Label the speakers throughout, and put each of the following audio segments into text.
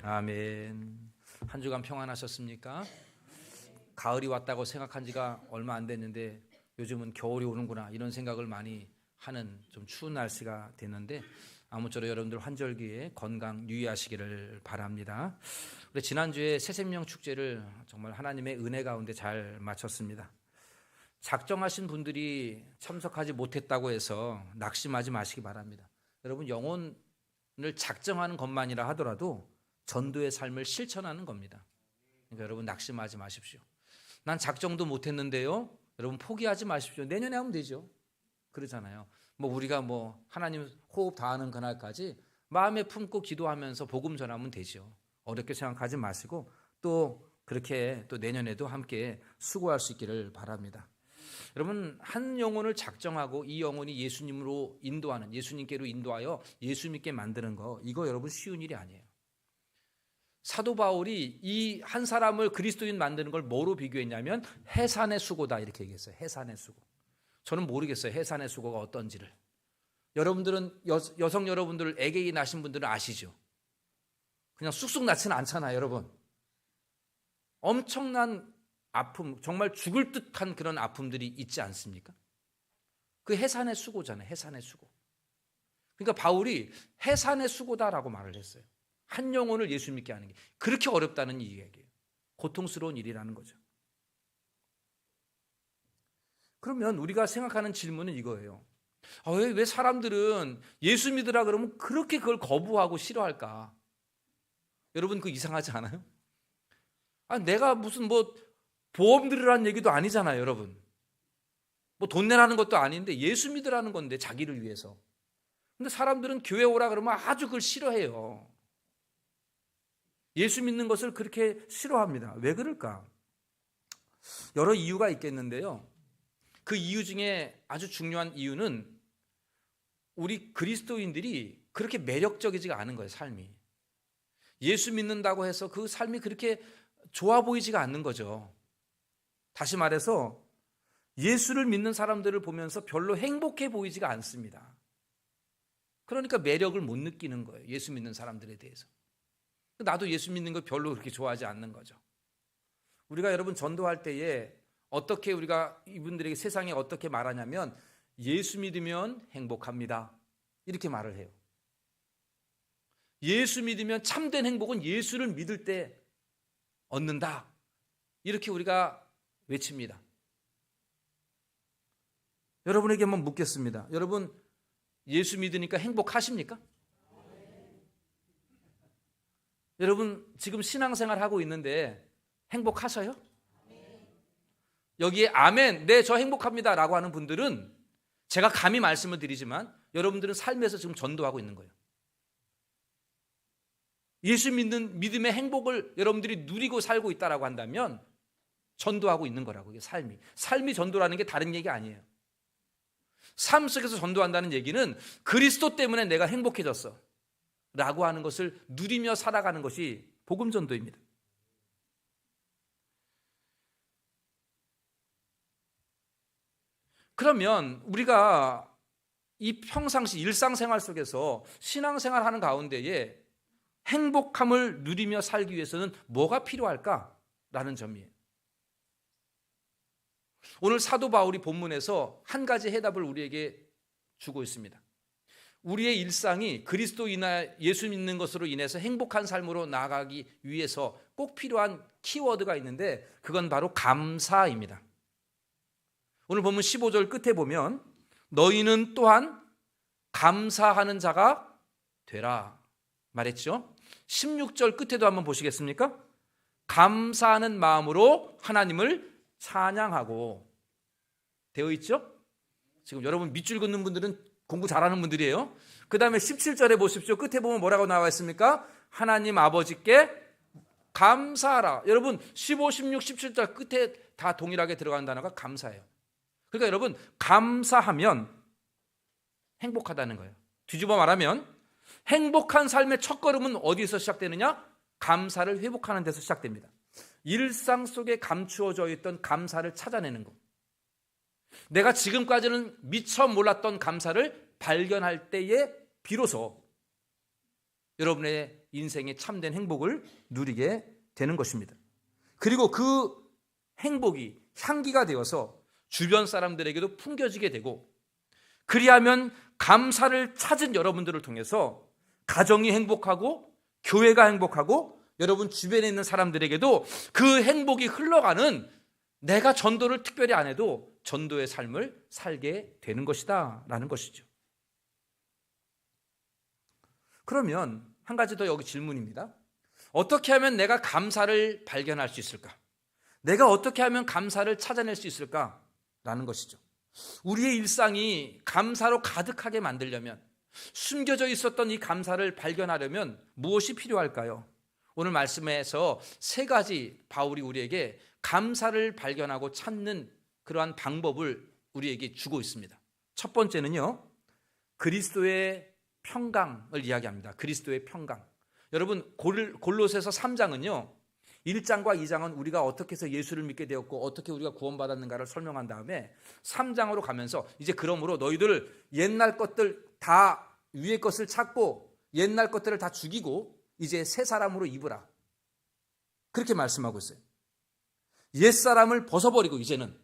Speaker 1: 아멘. 한 주간 평안하셨습니까? 가을이 왔다고 생각한 지가 얼마 안 됐는데 요즘은 겨울이 오는구나 이런 생각을 많이 하는 좀 추운 날씨가 됐는데 아무쪼록 여러분들 환절기에 건강 유의하시기를 바랍니다. 우리 지난주에 새생명 축제를 정말 하나님의 은혜 가운데 잘 마쳤습니다. 작정하신 분들이 참석하지 못했다고 해서 낙심하지 마시기 바랍니다. 여러분, 영혼을 작정하는 것만이라 하더라도 전도의 삶을 실천하는 겁니다. 그러니까 여러분 낙심하지 마십시오. 난 작정도 못했는데요. 여러분 포기하지 마십시오. 내년에 하면 되죠. 그러잖아요. 우리가 하나님 호흡 다하는 그날까지 마음에 품고 기도하면서 복음 전하면 되죠. 어렵게 생각하지 마시고 또 그렇게 또 내년에도 함께 수고할 수 있기를 바랍니다. 여러분, 한 영혼을 작정하고 이 영혼이 예수님으로 인도하는, 예수님께로 인도하여 예수 믿게 만드는 거, 이거 여러분 쉬운 일이 아니에요. 사도 바울이 이 한 사람을 그리스도인 만드는 걸 뭐로 비교했냐면 해산의 수고다 이렇게 얘기했어요. 해산의 수고. 저는 모르겠어요. 해산의 수고가 어떤지를. 여러분들은 여성 여러분들 애기 낳으신 분들은 아시죠? 그냥 쑥쑥 낳지는 않잖아요, 여러분. 엄청난 아픔, 정말 죽을 듯한 그런 아픔들이 있지 않습니까? 그 해산의 수고잖아요. 해산의 수고. 그러니까 바울이 해산의 수고다라고 말을 했어요. 한 영혼을 예수 믿게 하는 게 그렇게 어렵다는 이야기예요. 고통스러운 일이라는 거죠. 그러면 우리가 생각하는 질문은 이거예요. 왜 사람들은 예수 믿으라 그러면 그렇게 그걸 거부하고 싫어할까? 여러분, 그거 이상하지 않아요? 내가 무슨 보험 들으라는 얘기도 아니잖아요, 여러분. 돈 내라는 것도 아닌데 예수 믿으라는 건데, 자기를 위해서. 근데 사람들은 교회 오라 그러면 아주 그걸 싫어해요. 예수 믿는 것을 그렇게 싫어합니다. 왜 그럴까? 여러 이유가 있겠는데요. 그 이유 중에 아주 중요한 이유는 우리 그리스도인들이 그렇게 매력적이지가 않은 거예요, 삶이. 예수 믿는다고 해서 그 삶이 그렇게 좋아 보이지가 않는 거죠. 다시 말해서 예수를 믿는 사람들을 보면서 별로 행복해 보이지가 않습니다. 그러니까 매력을 못 느끼는 거예요, 예수 믿는 사람들에 대해서. 나도 예수 믿는 걸 별로 그렇게 좋아하지 않는 거죠. 우리가 여러분 전도할 때에 어떻게 우리가 이분들에게 세상에 어떻게 말하냐면 예수 믿으면 행복합니다 이렇게 말을 해요. 예수 믿으면 참된 행복은 예수를 믿을 때 얻는다 이렇게 우리가 외칩니다. 여러분에게 한번 묻겠습니다. 여러분 예수 믿으니까 행복하십니까? 여러분 지금 신앙생활 하고 있는데 행복하셔요? 여기에 아멘, 네, 저 행복합니다 라고 하는 분들은 제가 감히 말씀을 드리지만 여러분들은 삶에서 지금 전도하고 있는 거예요. 예수 믿는 믿음의 행복을 여러분들이 누리고 살고 있다라고 한다면 전도하고 있는 거라고. 이게 삶이 전도라는 게 다른 얘기 아니에요. 삶 속에서 전도한다는 얘기는 그리스도 때문에 내가 행복해졌어 라고 하는 것을 누리며 살아가는 것이 복음 전도입니다. 그러면 우리가 이 평상시 일상생활 속에서 신앙생활 하는 가운데에 행복함을 누리며 살기 위해서는 뭐가 필요할까라는 점이에요. 오늘 사도 바울이 본문에서 한 가지 해답을 우리에게 주고 있습니다. 우리의 일상이 그리스도이나 예수 믿는 것으로 인해서 행복한 삶으로 나아가기 위해서 꼭 필요한 키워드가 있는데 그건 바로 감사입니다. 오늘 본문 15절 끝에 보면 너희는 또한 감사하는 자가 되라 말했죠. 16절 끝에도 한번 보시겠습니까? 감사하는 마음으로 하나님을 찬양하고 되어 있죠. 지금 여러분 밑줄 긋는 분들은 공부 잘하는 분들이에요. 그 다음에 17절에 보십시오. 끝에 보면 뭐라고 나와 있습니까? 하나님 아버지께 감사하라. 여러분 15, 16, 17절 끝에 다 동일하게 들어가는 단어가 감사예요. 그러니까 여러분 감사하면 행복하다는 거예요. 뒤집어 말하면 행복한 삶의 첫걸음은 어디서 시작되느냐? 감사를 회복하는 데서 시작됩니다. 일상 속에 감추어져 있던 감사를 찾아내는 것. 내가 지금까지는 미처 몰랐던 감사를 발견할 때에 비로소 여러분의 인생의 참된 행복을 누리게 되는 것입니다. 그리고 그 행복이 향기가 되어서 주변 사람들에게도 풍겨지게 되고, 그리하면 감사를 찾은 여러분들을 통해서 가정이 행복하고 교회가 행복하고 여러분 주변에 있는 사람들에게도 그 행복이 흘러가는, 내가 전도를 특별히 안 해도 전도의 삶을 살게 되는 것이다 라는 것이죠. 그러면 한 가지 더 여기 질문입니다. 어떻게 하면 내가 감사를 발견할 수 있을까? 내가 어떻게 하면 감사를 찾아낼 수 있을까? 라는 것이죠. 우리의 일상이 감사로 가득하게 만들려면, 숨겨져 있었던 이 감사를 발견하려면 무엇이 필요할까요? 오늘 말씀에서 세 가지 바울이 우리에게 감사를 발견하고 찾는 그러한 방법을 우리에게 주고 있습니다. 첫 번째는요, 그리스도의 평강을 이야기합니다. 그리스도의 평강. 여러분, 골로새서 3장은요 1장과 2장은 우리가 어떻게 해서 예수를 믿게 되었고 어떻게 우리가 구원받았는가를 설명한 다음에 3장으로 가면서, 이제 그러므로 너희들 옛날 것들 다, 위의 것을 찾고 옛날 것들을 다 죽이고 이제 새 사람으로 입으라, 그렇게 말씀하고 있어요. 옛 사람을 벗어버리고 이제는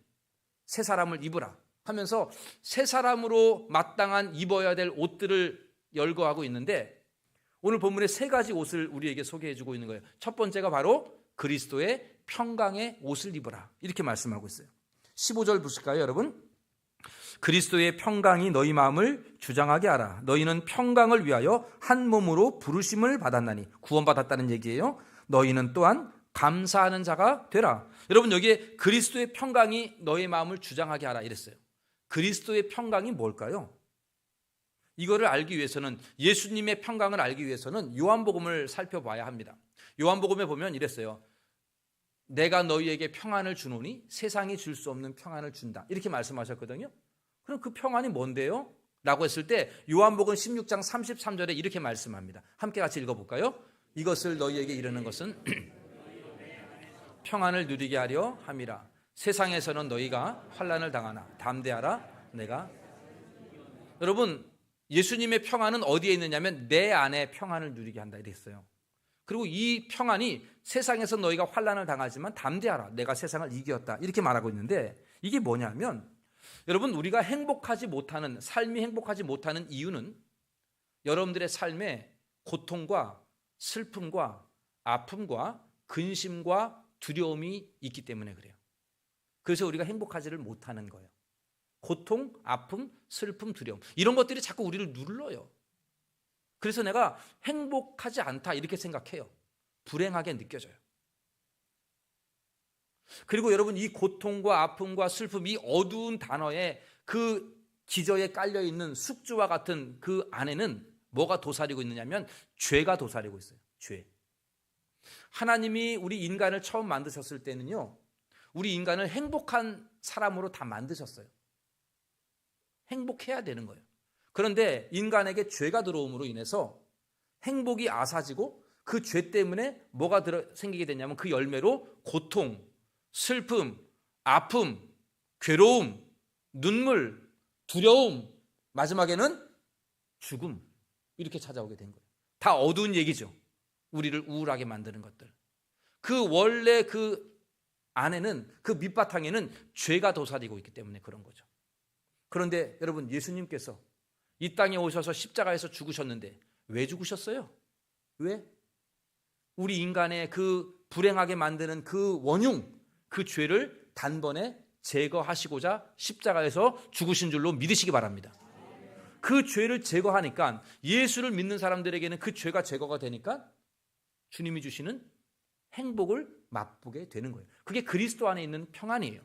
Speaker 1: 새 사람을 입으라 하면서 새 사람으로 마땅한 입어야 될 옷들을 열거하고 있는데, 오늘 본문에 세 가지 옷을 우리에게 소개해 주고 있는 거예요. 첫 번째가 바로 그리스도의 평강의 옷을 입으라, 이렇게 말씀하고 있어요. 15절 보실까요, 여러분? 그리스도의 평강이 너희 마음을 주장하게 하라. 너희는 평강을 위하여 한 몸으로 부르심을 받았나니, 구원받았다는 얘기예요. 너희는 또한 감사하는 자가 되라. 여러분, 여기에 그리스도의 평강이 너희 마음을 주장하게 하라 이랬어요. 그리스도의 평강이 뭘까요? 이거를 알기 위해서는, 예수님의 평강을 알기 위해서는 요한복음을 살펴봐야 합니다. 요한복음에 보면 이랬어요. 내가 너희에게 평안을 주노니 세상이 줄 수 없는 평안을 준다, 이렇게 말씀하셨거든요. 그럼 그 평안이 뭔데요? 라고 했을 때 요한복음 16장 33절에 이렇게 말씀합니다. 함께 같이 읽어볼까요? 이것을 너희에게 이르는 것은 평안을 누리게 하려 함이라. 세상에서는 너희가 환난을 당하나 담대하라, 내가. 여러분, 예수님의 평안은 어디에 있느냐면 내 안에 평안을 누리게 한다 이랬어요. 그리고 이 평안이 세상에서 너희가 환난을 당하지만 담대하라, 내가 세상을 이겼다, 이렇게 말하고 있는데, 이게 뭐냐면, 여러분, 우리가 행복하지 못하는, 삶이 행복하지 못하는 이유는 여러분들의 삶에 고통과 슬픔과 아픔과 근심과 두려움이 있기 때문에 그래요. 그래서 우리가 행복하지를 못하는 거예요. 고통, 아픔, 슬픔, 두려움, 이런 것들이 자꾸 우리를 눌러요. 그래서 내가 행복하지 않다 이렇게 생각해요. 불행하게 느껴져요. 그리고 여러분, 이 고통과 아픔과 슬픔, 이 어두운 단어에 그 기저에 깔려있는 숙주와 같은 그 안에는 뭐가 도사리고 있느냐면 죄가 도사리고 있어요. 죄. 하나님이 우리 인간을 처음 만드셨을 때는요, 우리 인간을 행복한 사람으로 다 만드셨어요. 행복해야 되는 거예요. 그런데 인간에게 죄가 들어옴으로 인해서 행복이 아사지고, 그 죄 때문에 뭐가 생기게 됐냐면 그 열매로 고통, 슬픔, 아픔, 괴로움, 눈물, 두려움, 마지막에는 죽음, 이렇게 찾아오게 된 거예요. 다 어두운 얘기죠. 우리를 우울하게 만드는 것들. 그 원래 그 안에는, 그 밑바탕에는 죄가 도사리고 있기 때문에 그런 거죠. 그런데 여러분, 예수님께서 이 땅에 오셔서 십자가에서 죽으셨는데 왜 죽으셨어요? 왜? 우리 인간의 그 불행하게 만드는 그 원흉, 그 죄를 단번에 제거하시고자 십자가에서 죽으신 줄로 믿으시기 바랍니다. 그 죄를 제거하니까, 예수를 믿는 사람들에게는 그 죄가 제거가 되니까 주님이 주시는 행복을 맛보게 되는 거예요. 그게 그리스도 안에 있는 평안이에요.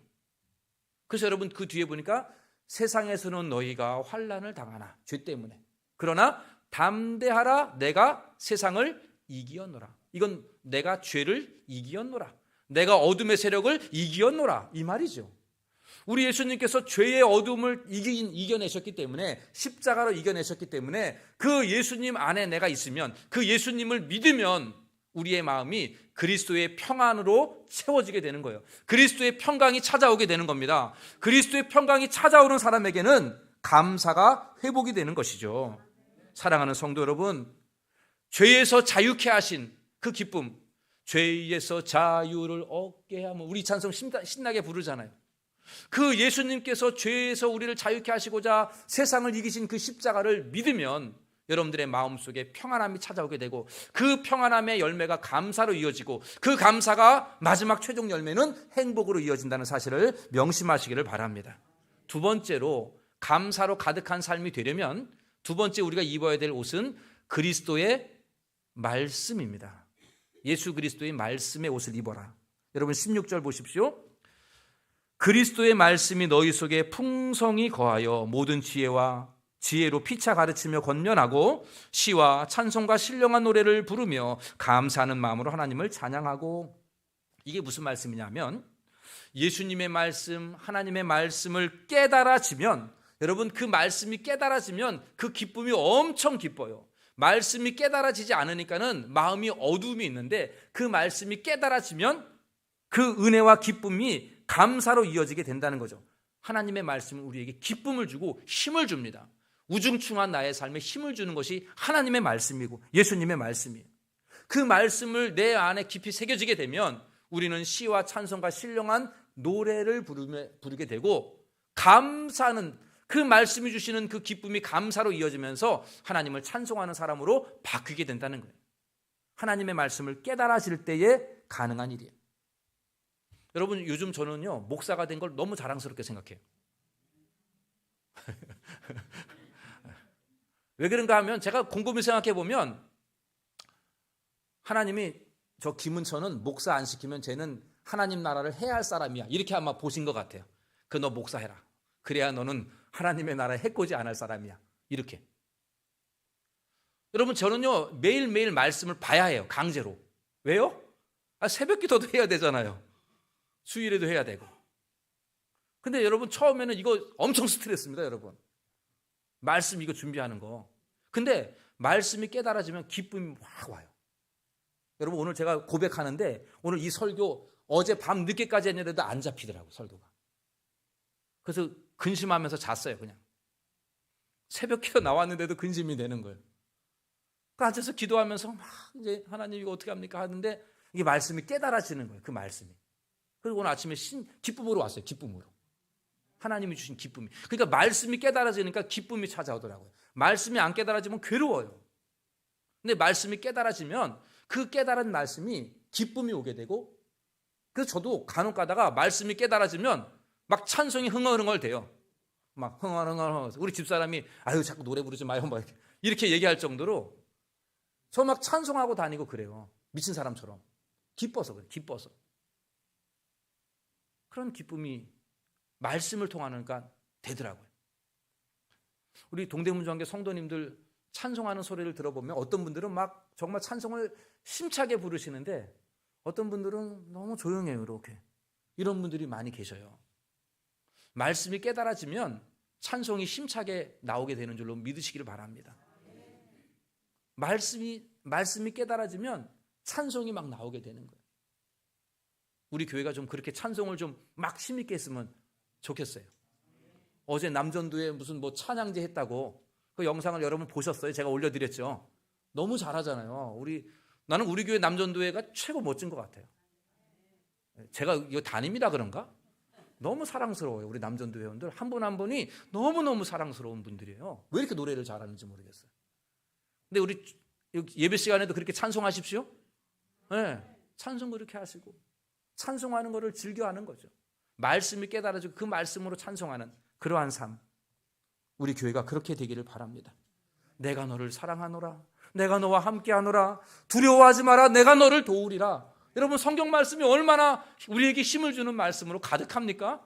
Speaker 1: 그래서 여러분, 그 뒤에 보니까 세상에서는 너희가 환난을 당하나, 죄 때문에. 그러나 담대하라, 내가 세상을 이기었노라. 이건 내가 죄를 이기었노라, 내가 어둠의 세력을 이기었노라, 이 말이죠. 우리 예수님께서 죄의 어둠을 이겨내셨기 때문에, 십자가로 이겨내셨기 때문에, 그 예수님 안에 내가 있으면, 그 예수님을 믿으면 우리의 마음이 그리스도의 평안으로 채워지게 되는 거예요. 그리스도의 평강이 찾아오게 되는 겁니다. 그리스도의 평강이 찾아오는 사람에게는 감사가 회복이 되는 것이죠. 사랑하는 성도 여러분, 죄에서 자유케 하신 그 기쁨, 죄에서 자유를 얻게 하면, 우리 찬송 신나게 부르잖아요. 그 예수님께서 죄에서 우리를 자유케 하시고자 세상을 이기신 그 십자가를 믿으면 여러분들의 마음속에 평안함이 찾아오게 되고, 그 평안함의 열매가 감사로 이어지고, 그 감사가 마지막 최종 열매는 행복으로 이어진다는 사실을 명심하시기를 바랍니다. 두 번째로, 감사로 가득한 삶이 되려면 두 번째 우리가 입어야 될 옷은 그리스도의 말씀입니다. 예수 그리스도의 말씀의 옷을 입어라. 여러분 16절 보십시오. 그리스도의 말씀이 너희 속에 풍성히 거하여 모든 지혜로 피차 가르치며 권면하고 시와 찬송과 신령한 노래를 부르며 감사하는 마음으로 하나님을 찬양하고. 이게 무슨 말씀이냐면, 예수님의 말씀, 하나님의 말씀을 깨달아지면, 여러분 그 말씀이 깨달아지면 그 기쁨이 엄청 기뻐요. 말씀이 깨달아지지 않으니까는 마음이 어두움이 있는데, 그 말씀이 깨달아지면 그 은혜와 기쁨이 감사로 이어지게 된다는 거죠. 하나님의 말씀은 우리에게 기쁨을 주고 힘을 줍니다. 우중충한 나의 삶에 힘을 주는 것이 하나님의 말씀이고 예수님의 말씀이에요. 그 말씀을 내 안에 깊이 새겨지게 되면 우리는 시와 찬송과 신령한 노래를 부르게 되고, 감사하는, 그 말씀이 주시는 그 기쁨이 감사로 이어지면서 하나님을 찬송하는 사람으로 바뀌게 된다는 거예요. 하나님의 말씀을 깨달아질 때에 가능한 일이에요. 여러분, 요즘 저는요, 목사가 된 걸 너무 자랑스럽게 생각해요. 왜 그런가 하면, 제가 곰곰이 생각해 보면 하나님이 저 김은천은 목사 안 시키면 쟤는 하나님 나라를 해야 할 사람이야, 이렇게 아마 보신 것 같아요. 그 너 목사해라. 그래야 너는 하나님의 나라에 해코지 안 할 사람이야, 이렇게. 여러분, 저는요 매일매일 말씀을 봐야 해요, 강제로. 왜요? 새벽 기도도 해야 되잖아요. 수요일에도 해야 되고. 근데 여러분, 처음에는 이거 엄청 스트레스입니다, 여러분. 말씀 이거 준비하는 거. 근데 말씀이 깨달아지면 기쁨이 확 와요. 여러분, 오늘 제가 고백하는데, 오늘 이 설교 어제 밤 늦게까지 했는데도 안 잡히더라고요, 설교가. 그래서 근심하면서 잤어요, 그냥. 새벽 기도 나왔는데도 근심이 되는 거예요. 그 앉아서 기도하면서 막 이제 하나님 이거 어떻게 합니까 하는데, 이게 말씀이 깨달아지는 거예요, 그 말씀이. 그리고 오늘 아침에 기쁨으로 왔어요, 기쁨으로. 하나님이 주신 기쁨이. 그러니까 말씀이 깨달아지니까 기쁨이 찾아오더라고요. 말씀이 안 깨달아지면 괴로워요. 근데 말씀이 깨달아지면 그 깨달은 말씀이 기쁨이 오게 되고, 그래서 저도 간혹 가다가 말씀이 깨달아지면 막 찬송이 흥얼흥얼 돼요. 막 흥얼흥얼. 우리 집사람이 아유 자꾸 노래 부르지 마요, 막 이렇게 얘기할 정도로 저 막 찬송하고 다니고 그래요. 미친 사람처럼. 기뻐서 그래요, 기뻐서. 그런 기쁨이 말씀을 통하니까 되더라고요. 우리 동대문정교 성도님들 찬송하는 소리를 들어보면 어떤 분들은 막 정말 찬송을 힘차게 부르시는데, 어떤 분들은 너무 조용해요, 이렇게. 이런 분들이 많이 계셔요. 말씀이 깨달아지면 찬송이 힘차게 나오게 되는 줄로 믿으시기를 바랍니다. 말씀이 깨달아지면 찬송이 막 나오게 되는 거예요. 우리 교회가 좀 그렇게 찬송을 좀 막 힘있게 했으면 좋겠어요. 어제 남전도에 무슨 뭐 찬양제 했다고 그 영상을 여러분 보셨어요? 제가 올려드렸죠. 너무 잘하잖아요. 나는 우리 교회 남전도회가 최고 멋진 것 같아요. 제가 이거 담임이라 그런가? 너무 사랑스러워요. 우리 남전도 회원들 한 분 한 분이 너무너무 사랑스러운 분들이에요. 왜 이렇게 노래를 잘하는지 모르겠어요. 근데 우리 예배 시간에도 그렇게 찬송하십시오. 네, 찬송 그렇게 하시고 찬송하는 것을 즐겨하는 거죠. 말씀이 깨달아지고 그 말씀으로 찬송하는 그러한 삶, 우리 교회가 그렇게 되기를 바랍니다. 내가 너를 사랑하노라, 내가 너와 함께하노라, 두려워하지 마라, 내가 너를 도우리라. 여러분, 성경 말씀이 얼마나 우리에게 힘을 주는 말씀으로 가득합니까?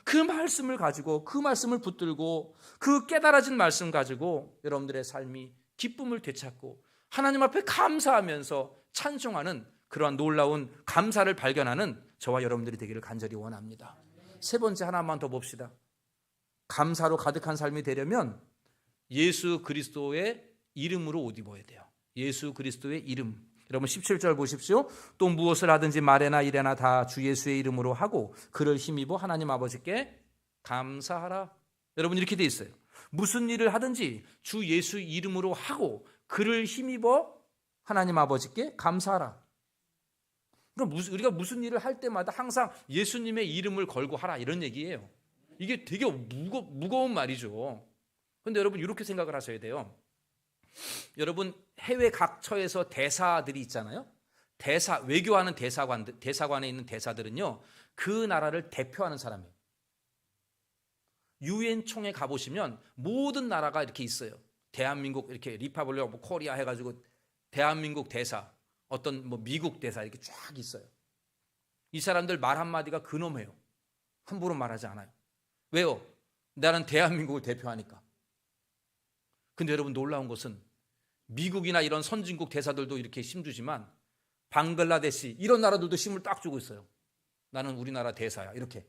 Speaker 1: 그 말씀을 가지고, 그 말씀을 붙들고, 그 깨달아진 말씀 가지고 여러분들의 삶이 기쁨을 되찾고 하나님 앞에 감사하면서 찬송하는 그러한 놀라운 감사를 발견하는 저와 여러분들이 되기를 간절히 원합니다. 세 번째 하나만 더 봅시다. 감사로 가득한 삶이 되려면 예수 그리스도의 이름으로 옷 입어야 돼요. 예수 그리스도의 이름. 여러분 17절 보십시오. 또 무엇을 하든지 말에나 일에나 다 주 예수의 이름으로 하고 그를 힘입어 하나님 아버지께 감사하라. 여러분 이렇게 돼 있어요. 무슨 일을 하든지 주 예수 이름으로 하고 그를 힘입어 하나님 아버지께 감사하라. 그러니까 우리가 무슨 일을 할 때마다 항상 예수님의 이름을 걸고 하라 이런 얘기예요. 이게 되게 무거운 말이죠. 그런데 여러분 이렇게 생각을 하셔야 돼요. 여러분 해외 각처에서 대사들이 있잖아요. 외교하는 대사관에 있는 대사들은요, 그 나라를 대표하는 사람이에요. 유엔 총회 가보시면 모든 나라가 이렇게 있어요. 대한민국 이렇게 리퍼블릭 오브 코리아 해가지고 대한민국 대사, 어떤 미국 대사 이렇게 쫙 있어요. 이 사람들 말 한마디가 근엄해요. 함부로 말하지 않아요. 왜요? 나는 대한민국을 대표하니까. 근데 여러분 놀라운 것은 미국이나 이런 선진국 대사들도 이렇게 힘주지만 방글라데시 이런 나라들도 힘을 딱 주고 있어요. 나는 우리나라 대사야 이렇게.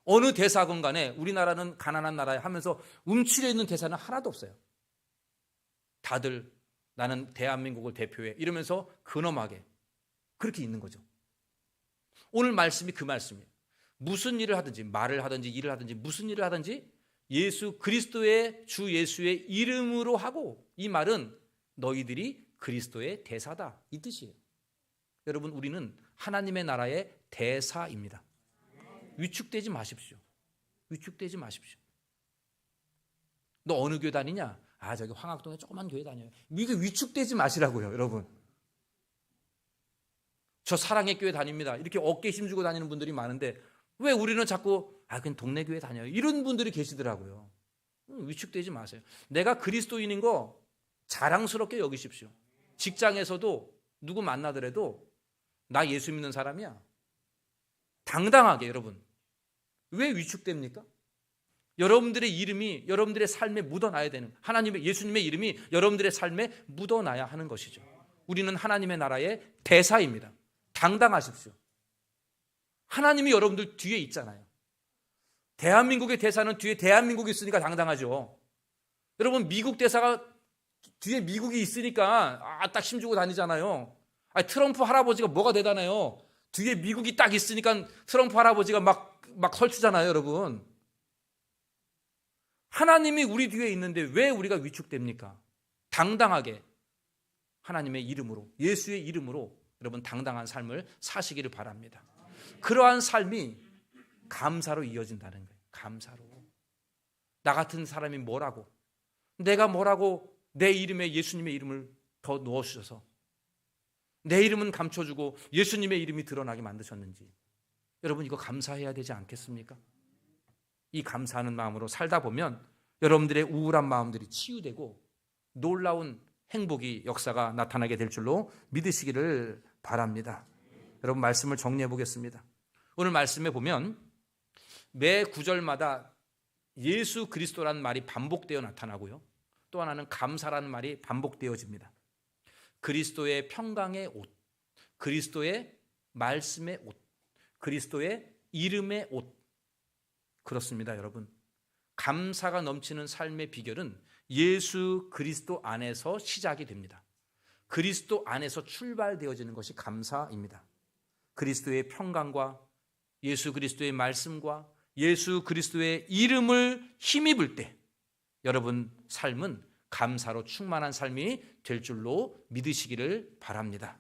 Speaker 1: 어느 대사건 간에 우리나라는 가난한 나라야 하면서 움츠려 있는 대사는 하나도 없어요. 다들 나는 대한민국을 대표해 이러면서 근엄하게 그렇게 있는 거죠. 오늘 말씀이 그 말씀이에요. 무슨 일을 하든지 말을 하든지 일을 하든지 무슨 일을 하든지 예수 그리스도의 주 예수의 이름으로 하고, 이 말은 너희들이 그리스도의 대사다 이 뜻이에요. 여러분 우리는 하나님의 나라의 대사입니다. 위축되지 마십시오. 위축되지 마십시오. 너 어느 교회 다니냐? 저기 황학동에 조그만 교회 다녀요. 이게 위축되지 마시라고요, 여러분. 저 사랑의 교회 다닙니다. 이렇게 어깨 힘주고 다니는 분들이 많은데 왜 우리는 자꾸 그냥 동네 교회 다녀요? 이런 분들이 계시더라고요. 위축되지 마세요. 내가 그리스도인인 거 자랑스럽게 여기십시오. 직장에서도 누구 만나더라도 나 예수 믿는 사람이야. 당당하게. 여러분 왜 위축됩니까? 여러분들의 이름이 여러분들의 삶에 묻어나야 되는, 하나님의 예수님의 이름이 여러분들의 삶에 묻어나야 하는 것이죠. 우리는 하나님의 나라의 대사입니다. 당당하십시오. 하나님이 여러분들 뒤에 있잖아요. 대한민국의 대사는 뒤에 대한민국이 있으니까 당당하죠. 여러분 미국 대사가 뒤에 미국이 있으니까 딱 힘주고 다니잖아요. 트럼프 할아버지가 뭐가 대단해요? 뒤에 미국이 딱 있으니까 트럼프 할아버지가 막 설치잖아요, 여러분. 하나님이 우리 뒤에 있는데 왜 우리가 위축됩니까? 당당하게 하나님의 이름으로, 예수의 이름으로 여러분 당당한 삶을 사시기를 바랍니다. 그러한 삶이 감사로 이어진다는 거예요. 감사로. 나 같은 사람이 뭐라고, 내가 뭐라고 내 이름에 예수님의 이름을 더 넣어주셔서 내 이름은 감춰주고 예수님의 이름이 드러나게 만드셨는지, 여러분 이거 감사해야 되지 않겠습니까? 이 감사하는 마음으로 살다 보면 여러분들의 우울한 마음들이 치유되고 놀라운 행복이 역사가 나타나게 될 줄로 믿으시기를 바랍니다. 여러분 말씀을 정리해 보겠습니다. 오늘 말씀에 보면 매 구절마다 예수 그리스도라는 말이 반복되어 나타나고요. 또 하나는 감사라는 말이 반복되어집니다. 그리스도의 평강의 옷, 그리스도의 말씀의 옷, 그리스도의 이름의 옷. 그렇습니다, 여러분. 감사가 넘치는 삶의 비결은 예수 그리스도 안에서 시작이 됩니다. 그리스도 안에서 출발되어지는 것이 감사입니다. 그리스도의 평강과 예수 그리스도의 말씀과 예수 그리스도의 이름을 힘입을 때 여러분 삶은 감사로 충만한 삶이 될 줄로 믿으시기를 바랍니다.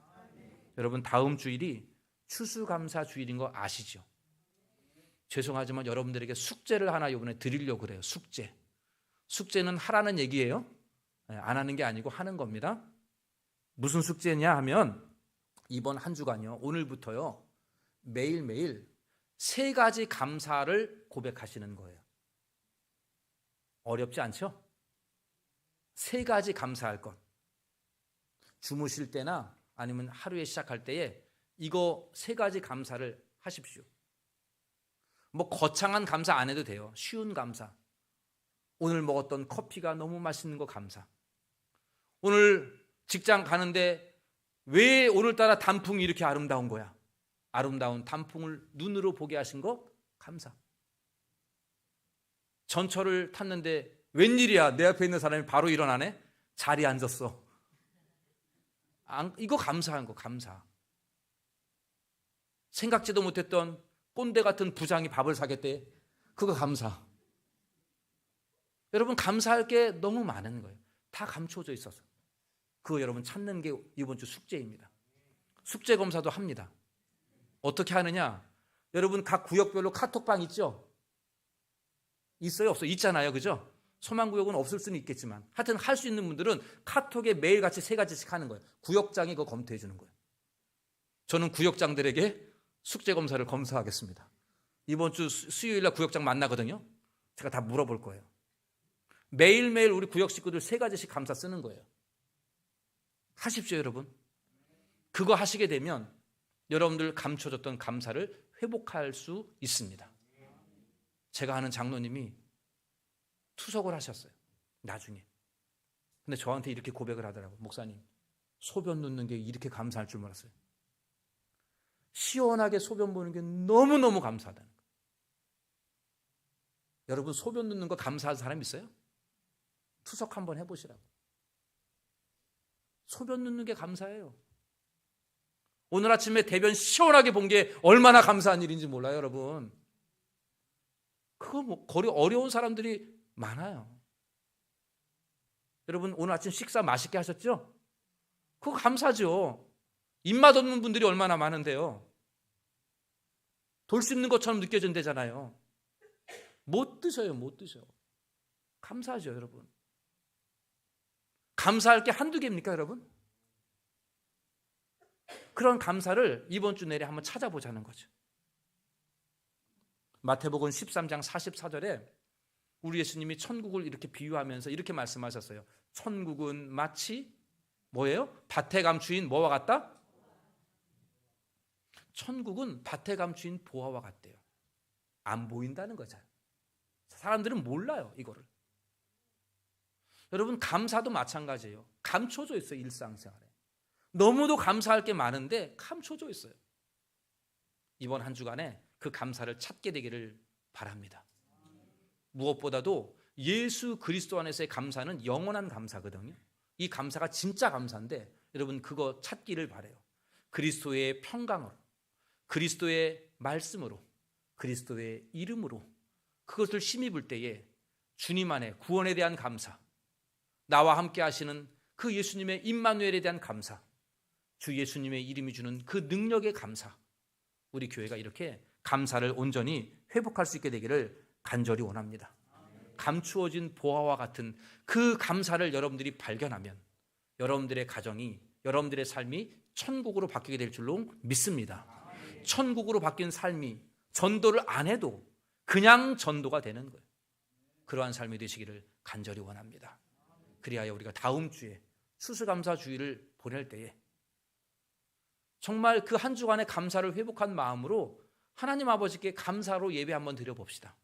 Speaker 1: 여러분 다음 주일이 추수감사 주일인 거 아시죠? 죄송하지만 여러분들에게 숙제를 하나 이번에 드리려고 그래요. 숙제는 하라는 얘기예요. 안 하는 게 아니고 하는 겁니다. 무슨 숙제냐 하면 이번 한 주간요, 오늘부터요 매일매일 3가지 감사를 고백하시는 거예요. 어렵지 않죠? 3가지 감사할 것. 주무실 때나 아니면 하루에 시작할 때에 이거 3가지 감사를 하십시오. 거창한 감사 안 해도 돼요. 쉬운 감사. 오늘 먹었던 커피가 너무 맛있는 거 감사. 오늘 직장 가는데 왜 오늘따라 단풍이 이렇게 아름다운 거야? 아름다운 단풍을 눈으로 보게 하신 거 감사. 전철을 탔는데 웬일이야, 내 앞에 있는 사람이 바로 일어나네? 자리에 앉았어. 이거 감사한 거 감사. 생각지도 못했던 꼰대 같은 부장이 밥을 사겠대. 그거 감사. 여러분 감사할 게 너무 많은 거예요. 다 감춰져 있어서. 그거 여러분 찾는 게 이번 주 숙제입니다. 숙제 검사도 합니다. 어떻게 하느냐? 여러분 각 구역별로 카톡방 있죠? 있어요? 없어요? 있잖아요. 그죠? 소망구역은 없을 수는 있겠지만 하여튼 할 수 있는 분들은 카톡에 매일같이 3가지씩 하는 거예요. 구역장이 그거 검토해 주는 거예요. 저는 구역장들에게 숙제 검사를 검사하겠습니다. 이번 주 수요일날 구역장 만나거든요. 제가 다 물어볼 거예요. 매일매일 우리 구역 식구들 3가지씩 감사 쓰는 거예요. 하십시오, 여러분. 그거 하시게 되면 여러분들 감춰졌던 감사를 회복할 수 있습니다. 제가 아는 장로님이 투석을 하셨어요. 나중에. 근데 저한테 이렇게 고백을 하더라고요. 목사님, 소변 눕는 게 이렇게 감사할 줄 몰랐어요. 시원하게 소변 보는 게 너무너무 감사하다는 거예요. 여러분 소변 눕는 거 감사한 사람 있어요? 투석 한번 해보시라고. 소변 눕는 게 감사해요. 오늘 아침에 대변 시원하게 본 게 얼마나 감사한 일인지 몰라요, 여러분. 그거 뭐 거리 어려운 사람들이 많아요. 여러분 오늘 아침 식사 맛있게 하셨죠? 그거 감사죠. 입맛 없는 분들이 얼마나 많은데요. 돌 수 있는 것처럼 느껴진대잖아요. 못 드셔요, 못 드셔. 감사하죠, 여러분. 감사할 게 한두 개입니까, 여러분? 그런 감사를 이번 주 내내 한번 찾아보자는 거죠. 마태복음 13장 44절에 우리 예수님이 천국을 이렇게 비유하면서 이렇게 말씀하셨어요. 천국은 마치 뭐예요? 밭에 감추인 뭐와 같다? 천국은 밭에 감추인 보화와 같대요. 안 보인다는 거죠. 사람들은 몰라요, 이거를. 여러분 감사도 마찬가지예요. 감춰져 있어요, 일상생활에. 너무도 감사할 게 많은데 감춰져 있어요. 이번 한 주간에 그 감사를 찾게 되기를 바랍니다. 무엇보다도 예수 그리스도 안에서의 감사는 영원한 감사거든요. 이 감사가 진짜 감사인데 여러분 그거 찾기를 바라요. 그리스도의 평강으로, 그리스도의 말씀으로, 그리스도의 이름으로 그것을 힘입을 때에 주님 안에 구원에 대한 감사, 나와 함께 하시는 그 예수님의 임마누엘에 대한 감사, 주 예수님의 이름이 주는 그 능력의 감사, 우리 교회가 이렇게 감사를 온전히 회복할 수 있게 되기를 간절히 원합니다. 감추어진 보화와 같은 그 감사를 여러분들이 발견하면 여러분들의 가정이, 여러분들의 삶이 천국으로 바뀌게 될 줄로 믿습니다. 천국으로 바뀐 삶이 전도를 안 해도 그냥 전도가 되는 거예요. 그러한 삶이 되시기를 간절히 원합니다. 그리하여 우리가 다음 주에 추수감사 주일을 보낼 때에 정말 그 한 주간의 감사를 회복한 마음으로 하나님 아버지께 감사로 예배 한번 드려봅시다.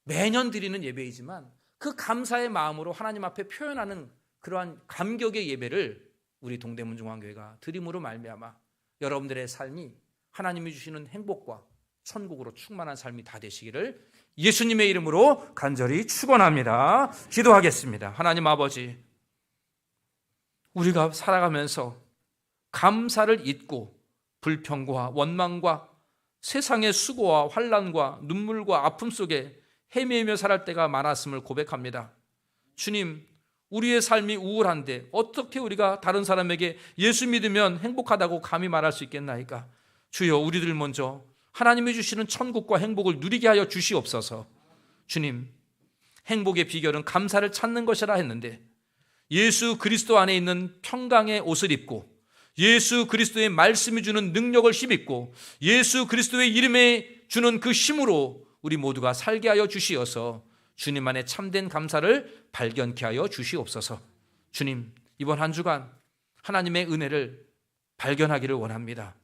Speaker 1: 매년 드리는 예배이지만 그 감사의 마음으로 하나님 앞에 표현하는 그러한 감격의 예배를 우리 동대문중앙교회가 드림으로 말미암아 여러분들의 삶이 하나님이 주시는 행복과 천국으로 충만한 삶이 다 되시기를 예수님의 이름으로 간절히 축원합니다. 기도하겠습니다. 하나님 아버지, 우리가 살아가면서 감사를 잊고 불평과 원망과 세상의 수고와 환난과 눈물과 아픔 속에 헤매며 살할 때가 많았음을 고백합니다. 주님, 우리의 삶이 우울한데 어떻게 우리가 다른 사람에게 예수 믿으면 행복하다고 감히 말할 수 있겠나이까? 주여, 우리들 먼저 하나님이 주시는 천국과 행복을 누리게 하여 주시옵소서. 주님, 행복의 비결은 감사를 찾는 것이라 했는데 예수 그리스도 안에 있는 평강의 옷을 입고 예수 그리스도의 말씀이 주는 능력을 힘입고 예수 그리스도의 이름에 주는 그 힘으로 우리 모두가 살게 하여 주시어서 주님 안에 참된 감사를 발견케 하여 주시옵소서. 주님, 이번 한 주간 하나님의 은혜를 발견하기를 원합니다.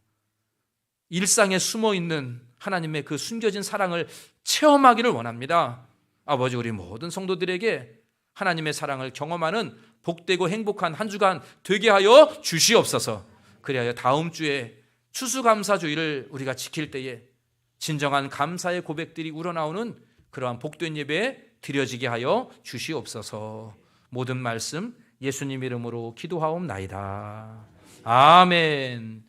Speaker 1: 일상에 숨어있는 하나님의 그 숨겨진 사랑을 체험하기를 원합니다. 아버지, 우리 모든 성도들에게 하나님의 사랑을 경험하는 복되고 행복한 한 주간 되게 하여 주시옵소서. 그리하여 다음 주에 추수감사주의를 우리가 지킬 때에 진정한 감사의 고백들이 우러나오는 그러한 복된 예배에 드려지게 하여 주시옵소서. 모든 말씀 예수님 이름으로 기도하옵나이다. 아멘.